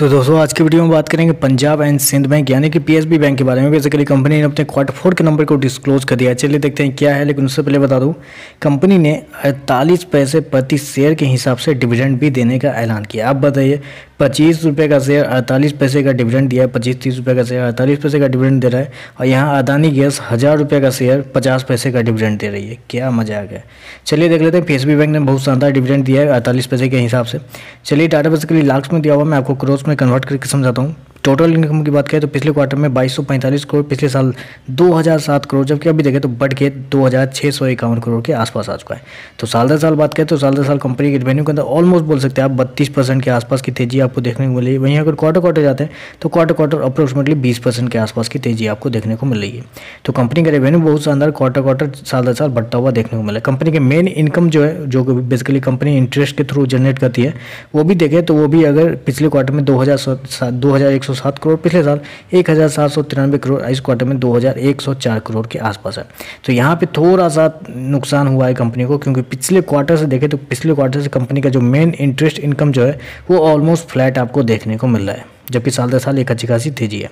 तो दोस्तों आज की वीडियो में बात करेंगे पंजाब एंड सिंध बैंक यानी कि पीएसबी बैंक के बारे में। बेसिकली कंपनी ने अपने क्वार्टर 4 के नंबर को डिस्क्लोज कर दिया। चलिए देखते हैं क्या है, लेकिन उससे पहले बता दूं कंपनी ने 48 पैसे प्रति शेयर के हिसाब से डिविडेंड भी देने का ऐलान किया। आप बताइए 25 रुपये का शेयर 48 पैसे का डिविडेंड दिया है, 25-30 रुपये का शेयर 48 पैसे का डिविडेंड दे रहा है, और यहाँ अदानी गैस 1000 रुपये का शेयर 50 पैसे का डिविडेंड दे रही है। क्या मजा आ गया। चलिए देख लेते हैं। पीएसबी बैंक ने बहुत शानदार डिविडेंड दिया है 48 पैसे के हिसाब से। चलिए टाटा बेसिकली लाख्स में दिया हुआ, मैं आपको करोड़ में कन्वर्ट करके समझाता हूँ। टोटल इनकम की बात करें तो पिछले क्वार्टर में 2245 करोड़, पिछले साल 2007 करोड़, जबकि अभी देखें तो बढ़ के 2651 करोड़ के आसपास आ चुका है। तो साल दर साल बात करें तो साल दर साल कंपनी के रेवेन्यू के अंदर ऑलमोस्ट बोल सकते हैं आप 32% के आसपास की तेजी आपको देखने को मिली है। वहीं अगर क्वार्टर जाते हैं तो क्वार्टर अप्रोक्सीमेटली 20% के आसपास की तेजी आपको देखने को मिल रही है। तो कंपनी का रेवेन्यू बहुत शानदार क्वार्टर साल दर साल बढ़ता हुआ देखने को मिला है। कंपनी के मेन इनकम जो है, जो बेसिकली कंपनी इंटरेस्ट के थ्रू जनरेट करती है, वो भी देखें तो वो भी अगर पिछले क्वार्टर में 2107 करोड़, पिछले साल 1793 करोड़, इस क्वार्टर में 2104 करोड़ के आसपास है। तो यहाँ पे थोड़ा सा नुकसान हुआ है कंपनी को, क्योंकि पिछले क्वार्टर से देखें तो पिछले क्वार्टर से कंपनी का जो मेन इंटरेस्ट इनकम जो है वो ऑलमोस्ट फ्लैट आपको देखने को मिल रहा है, जबकि साल दर साल एक अच्छी खासी तेजी है।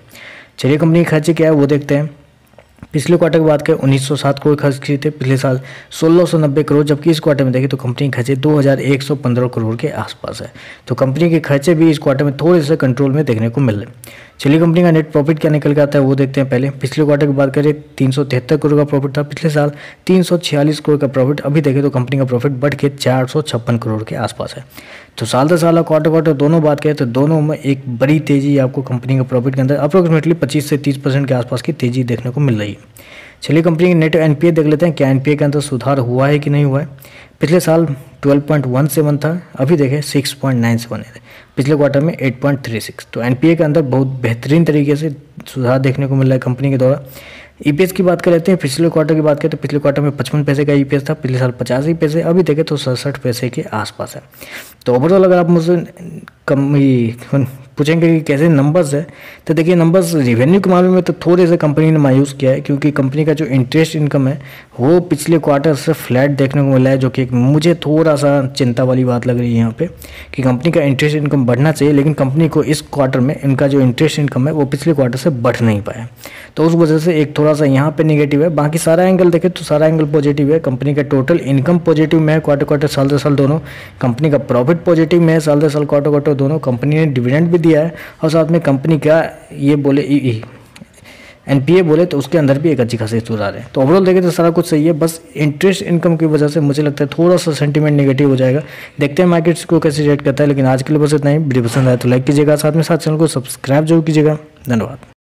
चलिए कंपनी के खर्चे क्या है वो देखते हैं। पिछले क्वार्टर की बात करें 1907 करोड़ खर्च किए थे, पिछले साल 1690 करोड़, जबकि इस क्वार्टर में देखें तो कंपनी के खर्चे 2115 करोड़ के आसपास है। तो कंपनी के खर्चे भी इस क्वार्टर में थोड़े से कंट्रोल में देखने को मिल रहे हैं। चलिए कंपनी का नेट प्रॉफिट क्या निकल के आता है वो देखते हैं। पहले पिछले क्वार्टर की बात करें 373 करोड़ का प्रॉफिट था, पिछले साल 346 करोड़ का प्रॉफिट, अभी देखें तो कंपनी का प्रॉफिट बढ़ के 456 करोड़ के आसपास है। तो साल दर साल क्वार्टर दोनों बात करें तो दोनों में एक बड़ी तेजी आपको कंपनी के प्रॉफिट के अंदर अप्रोक्सीमेटली 25 से 30% के आसपास की तेजी देखने को मिल रही है। चलिए कंपनी के नेट एनपीए देख लेते हैं, क्या एनपीए के अंदर सुधार हुआ है कि नहीं हुआ है। पिछले साल 12.17 था, अभी देखें 6.97 है, पिछले क्वार्टर में 8.36। तो एनपीए के अंदर बहुत बेहतरीन तरीके से सुधार देखने को मिल रहा है कंपनी के द्वारा। ईपीएस की बात कर लेते हैं। पिछले क्वार्टर की बात करें तो पिछले क्वार्टर में 55 पैसे का ईपीएस था, पिछले साल 85 पैसे, अभी देखें तो 67 पैसे के आसपास है। तो ओवरऑल अगर आप मुझसे पूछेंगे कि कैसे नंबर्स है, तो देखिए नंबर्स रेवेन्यू के मामले में तो थोड़े से कंपनी ने मायूस किया है, क्योंकि कंपनी का जो इंटरेस्ट इनकम है वो पिछले क्वार्टर से फ्लैट देखने को मिला है, जो कि मुझे थोड़ा सा चिंता वाली बात लग रही है यहाँ पे कि कंपनी का इंटरेस्ट इनकम बढ़ना चाहिए, लेकिन कंपनी को इस क्वार्टर में इनका जो इंटरेस्ट इनकम है वो पिछले क्वार्टर से बढ़ नहीं पाया। तो उस वजह से एक थोड़ा सा यहाँ पे नेगेटिव है। बाकी सारा एंगल देखें तो सारा एंगल पॉजिटिव है। कंपनी का टोटल इनकम पॉजिटिव में है क्वार्टर साल दर साल दोनों, कंपनी का प्रॉफिट पॉजिटिव में है साल दर साल क्वार्टर दोनों, कंपनी ने डिविडेंड भी दिया है, और साथ में कंपनी का ये बोले एनपीए बोले तो उसके अंदर भी एक अच्छी खासी सुधार है। तो ओवरऑल देखें तो सारा कुछ सही है, बस इंटरेस्ट इनकम की वजह से मुझे लगता है थोड़ा सा सेंटीमेंट नेगेटिव हो जाएगा। देखते हैं मार्केट्स को कैसे रेट करता है, लेकिन आज के लिए बस इतना ही। वीडियो पसंद आया तो लाइक कीजिएगा, साथ में चैनल को सब्सक्राइब जरूर कीजिएगा। धन्यवाद।